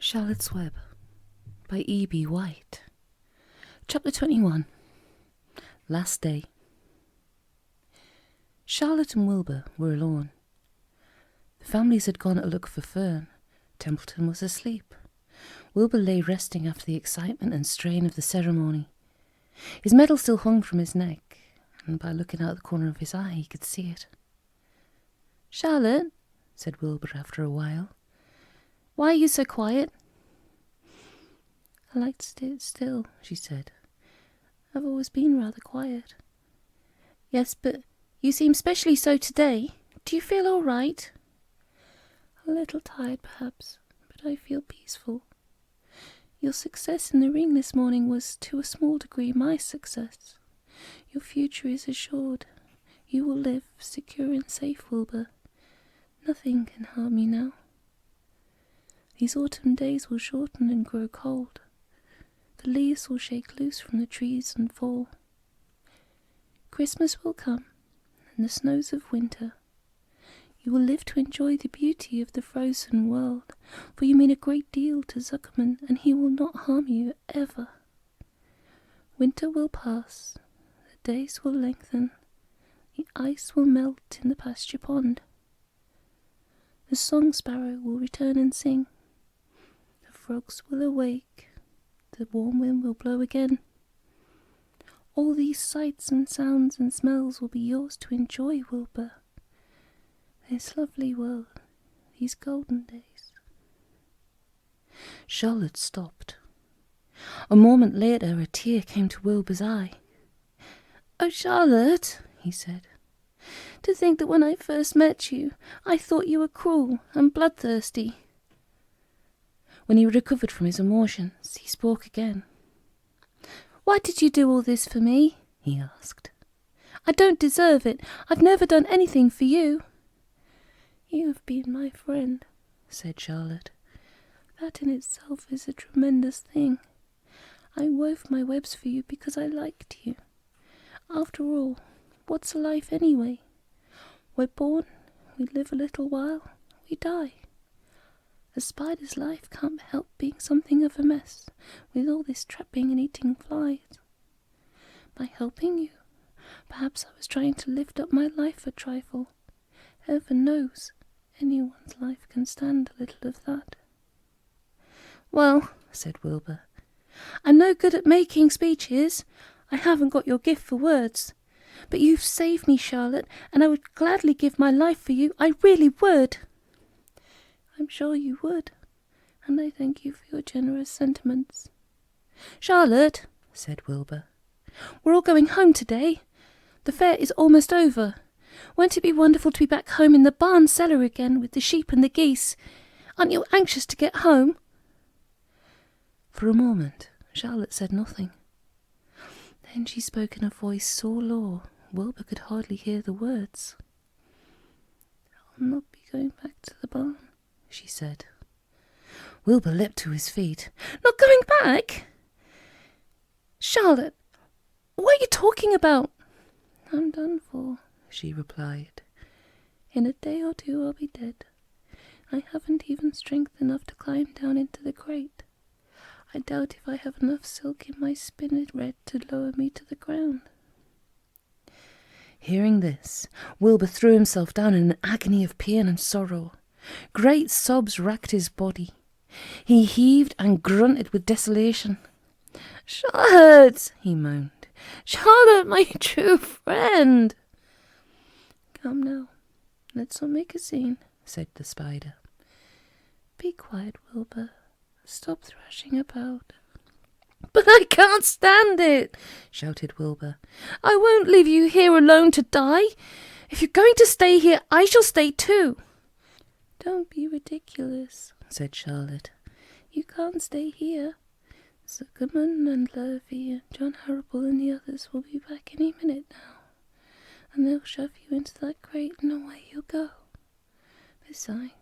Charlotte's Web by E.B. White. Chapter 21. Last Day. Charlotte and Wilbur were alone. The families had gone to look for Fern. Templeton was asleep. Wilbur lay resting after the excitement and strain of the ceremony. His medal still hung from his neck, and by looking out the corner of his eye he could see it. "Charlotte," said Wilbur after a while, "why are you so quiet?" "I like to stay still," she said. "I've always been rather quiet." "Yes, but you seem specially so today. Do you feel all right?" "A little tired, perhaps, but I feel peaceful. Your success in the ring this morning was, to a small degree, my success. Your future is assured. You will live secure and safe, Wilbur. Nothing can harm you now. These autumn days will shorten and grow cold. The leaves will shake loose from the trees and fall. Christmas will come, and the snows of winter. You will live to enjoy the beauty of the frozen world, for you mean a great deal to Zuckerman, and he will not harm you ever. Winter will pass, the days will lengthen, the ice will melt in the pasture pond. The song sparrow will return and sing. The frogs will awake. The warm wind will blow again. All these sights and sounds and smells will be yours to enjoy, Wilbur. This lovely world, these golden days." Charlotte stopped. A moment later a tear came to Wilbur's eye. "Oh, Charlotte," he said, "to think that when I first met you, I thought you were cruel and bloodthirsty." When he recovered from his emotions, he spoke again. "Why did you do all this for me?" he asked. "I don't deserve it. I've never done anything for you." "You have been my friend," said Charlotte. "That in itself is a tremendous thing. I wove my webs for you because I liked you. After all, what's a life anyway? We're born, we live a little while, we die. A spider's life can't help being something of a mess, with all this trapping and eating flies. By helping you, perhaps I was trying to lift up my life a trifle. Heaven knows, anyone's life can stand a little of that." "Well," said Wilbur, "I'm no good at making speeches. I haven't got your gift for words. But you've saved me, Charlotte, and I would gladly give my life for you. I really would." "I'm sure you would, and I thank you for your generous sentiments." "Charlotte," said Wilbur, "we're all going home today. The fair is almost over. Won't it be wonderful to be back home in the barn cellar again with the sheep and the geese? Aren't you anxious to get home?" For a moment Charlotte said nothing. Then she spoke in a voice so low Wilbur could hardly hear the words. "I'll not be going back to the barn," she said. Wilbur leapt to his feet. "Not going back? Charlotte, what are you talking about?" "I'm done for," she replied. "In a day or two I'll be dead. I haven't even strength enough to climb down into the crate. I doubt if I have enough silk in my spinned red to lower me to the ground." Hearing this, Wilbur threw himself down in an agony of pain and sorrow. Great sobs racked his body. He heaved and grunted with desolation. "Charlotte," he moaned. "Charlotte, my true friend." "Come now, let's not make a scene," said the spider. "Be quiet, Wilbur. Stop thrashing about." "But I can't stand it," shouted Wilbur. "I won't leave you here alone to die. If you're going to stay here, I shall stay too." "Don't be ridiculous," said Charlotte. "You can't stay here. Zuckerman and Lurvy and John Harrable and the others will be back any minute now, and they'll shove you into that crate and away you'll go. Besides,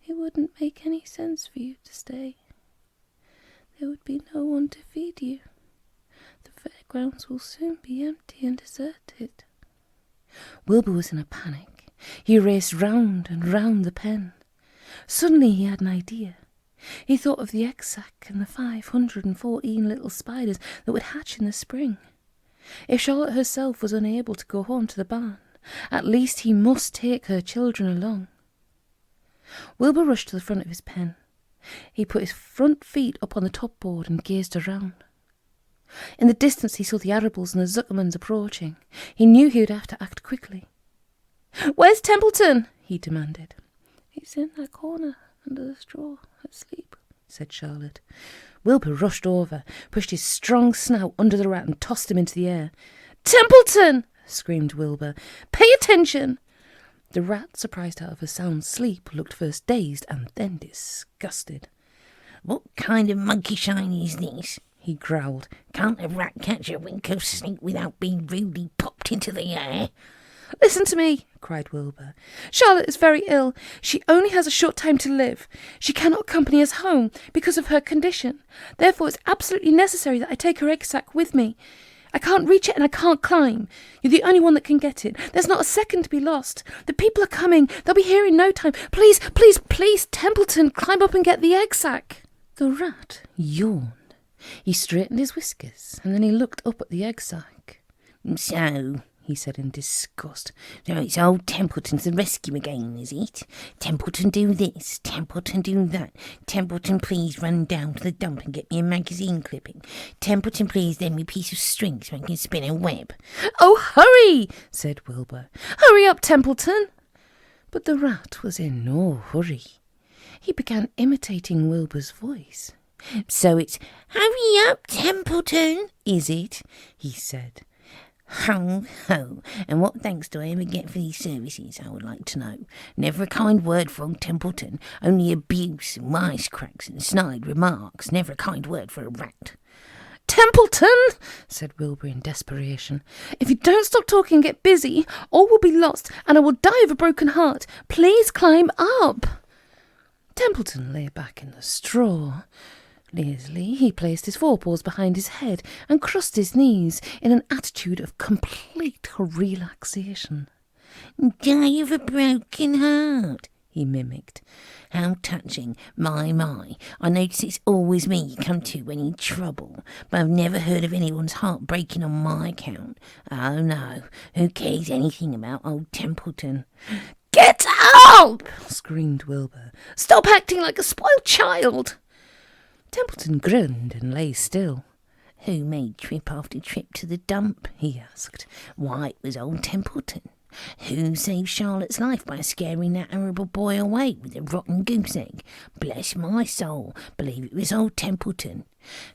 it wouldn't make any sense for you to stay. There would be no one to feed you. The fairgrounds will soon be empty and deserted." Wilbur was in a panic. He raced round and round the pen. Suddenly he had an idea. He thought of the egg sack and the 514 little spiders that would hatch in the spring. If Charlotte herself was unable to go home to the barn, at least he must take her children along. Wilbur rushed to the front of his pen. He put his front feet up on the top board and gazed around. In the distance he saw the Arabels and the Zuckermans approaching. He knew he would have to act quickly. "Where's Templeton?" he demanded. "He's in that corner under the straw, asleep," said Charlotte. Wilbur rushed over, pushed his strong snout under the rat and tossed him into the air. "Templeton!" screamed Wilbur. "Pay attention!" The rat, surprised out of a sound sleep, looked first dazed and then disgusted. "What kind of monkey shine is this?" he growled. "Can't a rat catch a wink of sleep without being rudely popped into the air?" "Listen to me," cried Wilbur. "Charlotte is very ill. She only has a short time to live. She cannot accompany us home because of her condition. Therefore, it's absolutely necessary that I take her egg sack with me. I can't reach it and I can't climb. You're the only one that can get it. There's not a second to be lost. The people are coming. They'll be here in no time. Please, please, please, Templeton, climb up and get the egg sack." The rat yawned. He straightened his whiskers and then he looked up at the egg sack. "So," he said in disgust, "so it's old Templeton to the rescue again, is it? Templeton do this, Templeton do that. Templeton please run down to the dump and get me a magazine clipping. Templeton please lend me a piece of string so I can spin a web." "Oh, hurry," said Wilbur. "Hurry up, Templeton." But the rat was in no hurry. He began imitating Wilbur's voice. "So it's 'Hurry up, Templeton,' is it?" he said. "Ho, ho, and what thanks do I ever get for these services, I would like to know? Never a kind word for old Templeton, only abuse and wisecracks and snide remarks, never a kind word for a rat." "Templeton," said Wilbur in desperation, "if you don't stop talking and get busy, all will be lost and I will die of a broken heart. Please climb up." Templeton lay back in the straw. Lazily, he placed his forepaws behind his head and crossed his knees in an attitude of complete relaxation. "Die of a broken heart," he mimicked. "How touching. My. I notice it's always me you come to when in trouble, but I've never heard of anyone's heart breaking on my account. Oh, no. Who cares anything about old Templeton?" "Get up!" screamed Wilbur. "Stop acting like a spoiled child." Templeton grinned and lay still. "Who made trip after trip to the dump?" he asked. "Why, it was old Templeton. Who saved Charlotte's life by scaring that horrible boy away with a rotten goose egg? Bless my soul, believe it was old Templeton.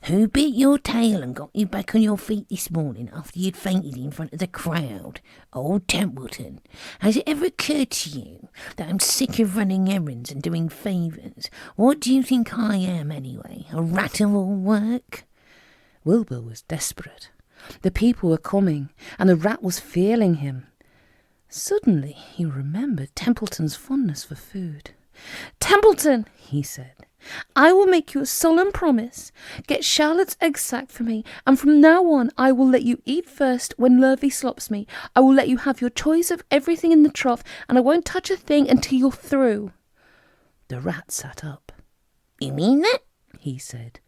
Who bit your tail and got you back on your feet this morning after you'd fainted in front of the crowd? Old Templeton. Has it ever occurred to you that I'm sick of running errands and doing favours? What do you think I am, anyway? A rat of all work?" Wilbur was desperate. The people were coming, and the rat was failing him. Suddenly he remembered Templeton's fondness for food. "Templeton," he said, "I will make you a solemn promise. Get Charlotte's egg sack for me, and from now on I will let you eat first when Lurvy slops me. I will let you have your choice of everything in the trough, and I won't touch a thing until you're through." The rat sat up. "You mean that?" he said.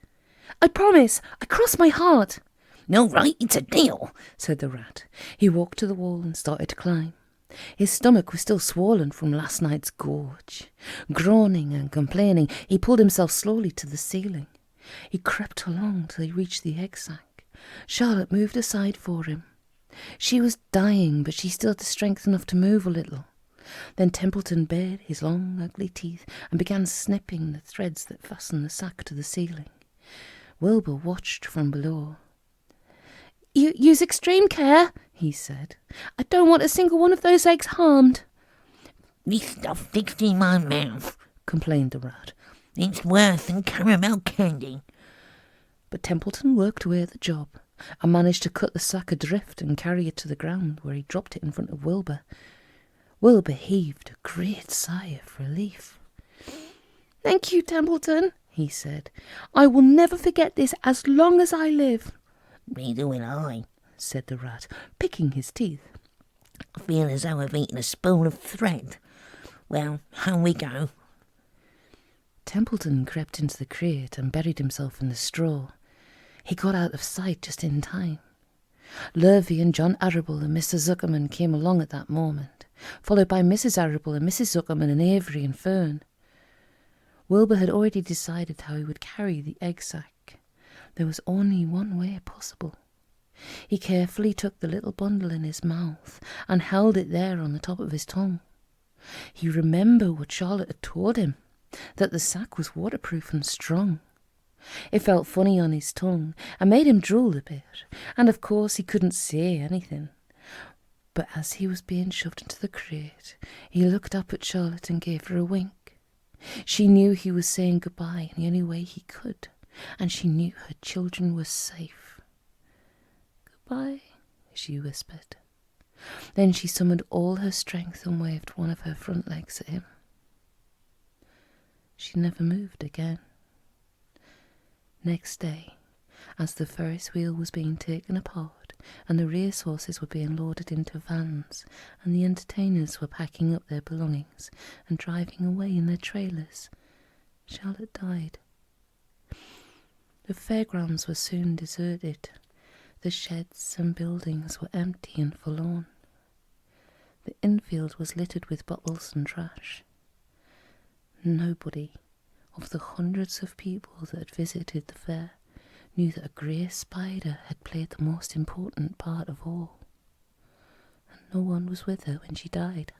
"I promise. I cross my heart." "All right, it's a deal," said the rat. He walked to the wall and started to climb. His stomach was still swollen from last night's gorge. Groaning and complaining, he pulled himself slowly to the ceiling. He crept along till he reached the egg sack. Charlotte moved aside for him. She was dying, but she still had the strength enough to move a little. Then Templeton bared his long, ugly teeth and began snipping the threads that fastened the sack to the ceiling. Wilbur watched from below. Use extreme care," he said. "I don't want a single one of those eggs harmed." "This stuff sticks in my mouth," complained the rat. "It's worse than caramel candy." But Templeton worked away at the job and managed to cut the sack adrift and carry it to the ground, where he dropped it in front of Wilbur. Wilbur heaved a great sigh of relief. "Thank you, Templeton," he said. "I will never forget this as long as I live." "Neither will I," said the rat, picking his teeth. "I feel as though I've eaten a spool of thread. Well, home we go." Templeton crept into the crate and buried himself in the straw. He got out of sight just in time. Lurvy and John Arable and Mr. Zuckerman came along at that moment, followed by Mrs. Arable and Mrs. Zuckerman and Avery and Fern. Wilbur had already decided how he would carry the egg sack. There was only one way possible. He carefully took the little bundle in his mouth and held it there on the top of his tongue. He remembered what Charlotte had told him, that the sack was waterproof and strong. It felt funny on his tongue and made him drool a bit, and of course he couldn't say anything. But as he was being shoved into the crate, he looked up at Charlotte and gave her a wink. She knew he was saying goodbye in the only way he could, and she knew her children were safe. "Goodbye," she whispered. Then she summoned all her strength and waved one of her front legs at him. She never moved again. Next day, as the Ferris wheel was being taken apart and the race horses were being loaded into vans and the entertainers were packing up their belongings and driving away in their trailers, Charlotte died. The fairgrounds were soon deserted. The sheds and buildings were empty and forlorn. The infield was littered with bottles and trash. Nobody of the hundreds of people that had visited the fair knew that a grey spider had played the most important part of all, and no one was with her when she died.